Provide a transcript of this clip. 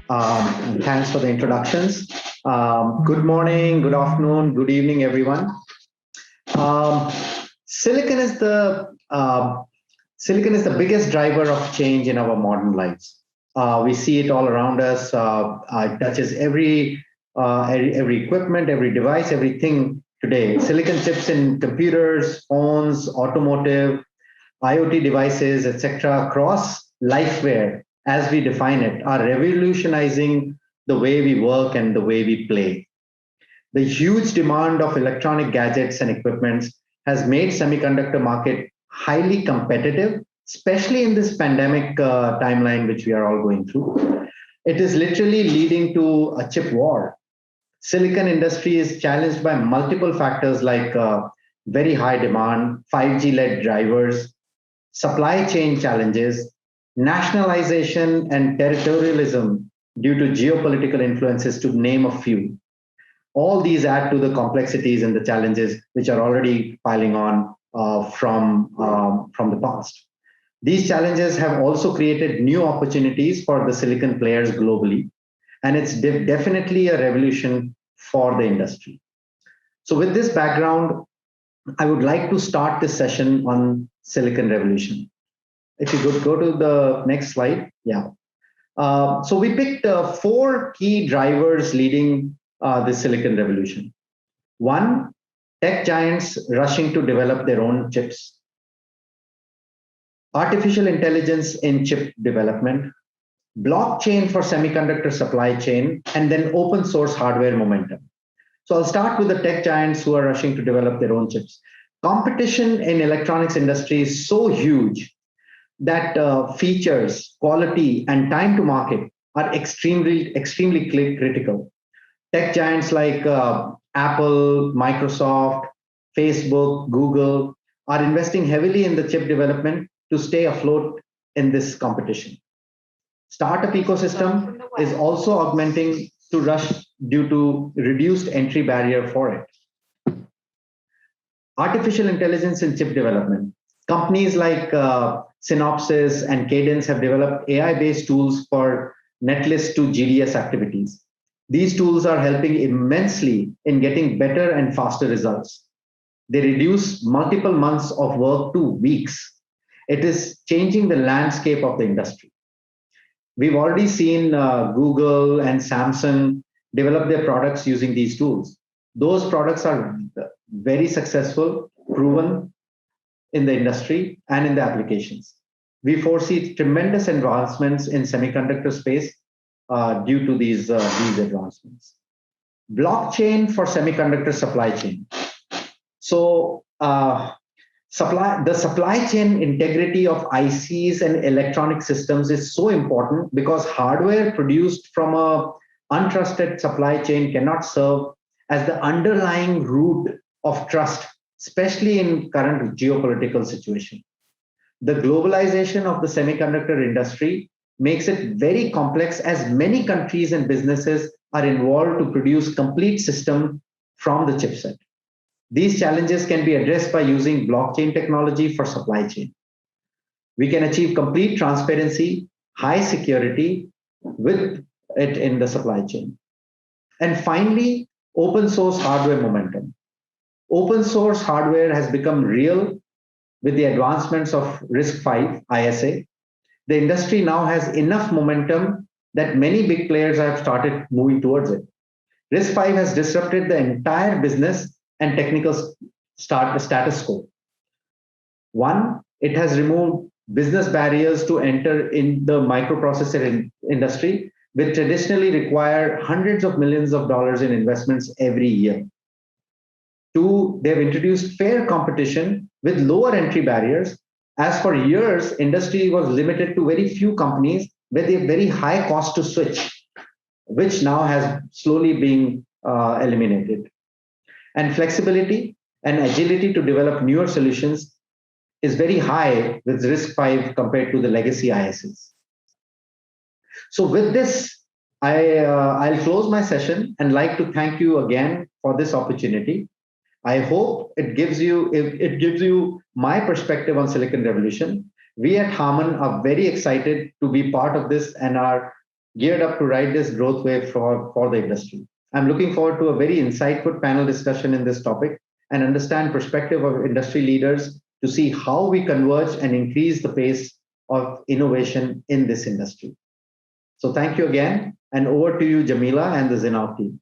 Thanks for the introductions. Good morning, good afternoon, good evening, everyone. Um, silicon is the silicon is the biggest driver of change in our modern lives. We see it all around us. It touches every equipment, every device, everything today. Silicon chips in computers, phones, automotive, IoT devices, etc., across lifeware, as we define it, are revolutionizing the way we work and the way we play. The huge demand of electronic gadgets and equipments has made semiconductor market highly competitive, especially in this pandemic timeline which we are all going through. It is literally leading to a chip war. Silicon industry is challenged by multiple factors like very high demand, 5G-led drivers, supply chain challenges, nationalization and territorialism due to geopolitical influences, to name a few. All these add to the complexities and the challenges which are already piling on from the past. These challenges have also created new opportunities for the silicon players globally, and it's definitely a revolution for the industry. So with this background, I would like to start this session on Silicon Revolution. If you could go to the next slide. Yeah. So we picked 4 key drivers leading the Silicon Revolution. One, tech giants rushing to develop their own chips. Artificial intelligence in chip development. Blockchain for semiconductor supply chain, and then open source hardware momentum. So I'll start with the tech giants who are rushing to develop their own chips. Competition in electronics industry is so huge that features, quality, and time to market are extremely critical. Tech giants like Apple, Microsoft, Facebook, Google are investing heavily in the chip development to stay afloat in this competition. Startup ecosystem is also augmenting to rush due to reduced entry barrier for it. Artificial intelligence in chip development. Companies like Synopsys and Cadence have developed AI-based tools for netlist to GDS activities. These tools are helping immensely in getting better and faster results. They reduce multiple months of work to weeks. It is changing the landscape of the industry. We've already seen Google and Samsung develop their products using these tools. Those products are very successful, proven in the industry and in the applications. We foresee tremendous advancements in semiconductor space due to these advancements. Blockchain for semiconductor supply chain. So the supply chain integrity of ICs and electronic systems is so important because hardware produced from a untrusted supply chain cannot serve as the underlying root of trust, especially in current geopolitical situation. The globalization of the semiconductor industry makes it very complex as many countries and businesses are involved to produce complete system from the chipset. These challenges can be addressed by using blockchain technology for supply chain. We can achieve complete transparency, high security with it in the supply chain. And finally, open source hardware momentum. Open source hardware has become real with the advancements of RISC-V ISA. The industry now has enough momentum that many big players have started moving towards it. RISC-V has disrupted the entire business and technical status quo. One, it has removed business barriers to enter in the microprocessor industry, which traditionally require hundreds of millions of dollars in investments every year. Two, they've introduced fair competition with lower entry barriers. As for years, industry was limited to very few companies with a very high cost to switch, which now has slowly been eliminated. And flexibility and agility to develop newer solutions is very high with RISC-V compared to the legacy ISs. So with this, I'll close my session and like to thank you again for this opportunity. I hope it gives you my perspective on Silicon Revolution. We at HARMAN are very excited to be part of this and are geared up to ride this growth wave for the industry. I'm looking forward to a very insightful panel discussion in this topic and understand perspective of industry leaders to see how we converge and increase the pace of innovation in this industry. So thank you again, and over to you, Jamila and the Zinnov team.